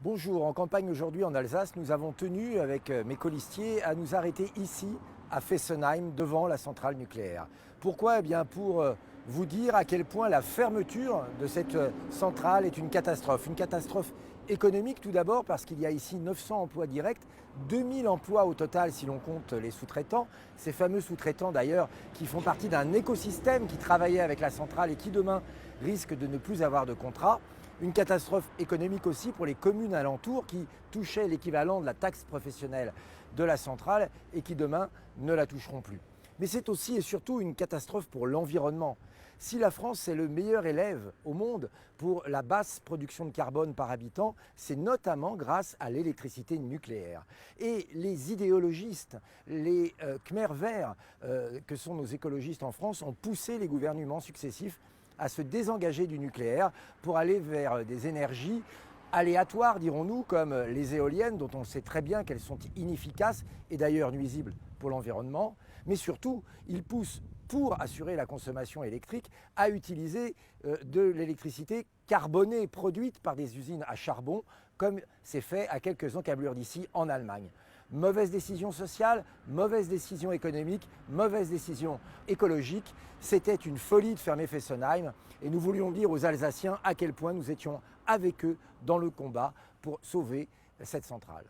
Bonjour, en campagne aujourd'hui en Alsace, nous avons tenu avec mes colistiers à nous arrêter ici à Fessenheim devant la centrale nucléaire. Pourquoi? Eh bien pour vous dire à quel point la fermeture de cette centrale est une catastrophe. Une catastrophe économique tout d'abord parce qu'il y a ici 900 emplois directs, 2000 emplois au total si l'on compte les sous-traitants. Ces fameux sous-traitants d'ailleurs qui font partie d'un écosystème qui travaillait avec la centrale et qui demain risque de ne plus avoir de contrat. Une catastrophe économique aussi pour les communes alentours qui touchaient l'équivalent de la taxe professionnelle de la centrale et qui demain ne la toucheront plus. Mais c'est aussi et surtout une catastrophe pour l'environnement. Si la France est le meilleur élève au monde pour la basse production de carbone par habitant, c'est notamment grâce à l'électricité nucléaire. Et les idéologistes, les Khmer verts, que sont nos écologistes en France, ont poussé les gouvernements successifs à se désengager du nucléaire pour aller vers des énergies aléatoires, dirons-nous, comme les éoliennes, dont on sait très bien qu'elles sont inefficaces et d'ailleurs nuisibles pour l'environnement. Mais surtout, ils poussent, pour assurer la consommation électrique, à utiliser de l'électricité carbonée produite par des usines à charbon, comme c'est fait à quelques encablures d'ici en Allemagne. Mauvaise décision sociale, mauvaise décision économique, mauvaise décision écologique. C'était une folie de fermer Fessenheim et nous voulions dire aux Alsaciens à quel point nous étions avec eux dans le combat pour sauver cette centrale.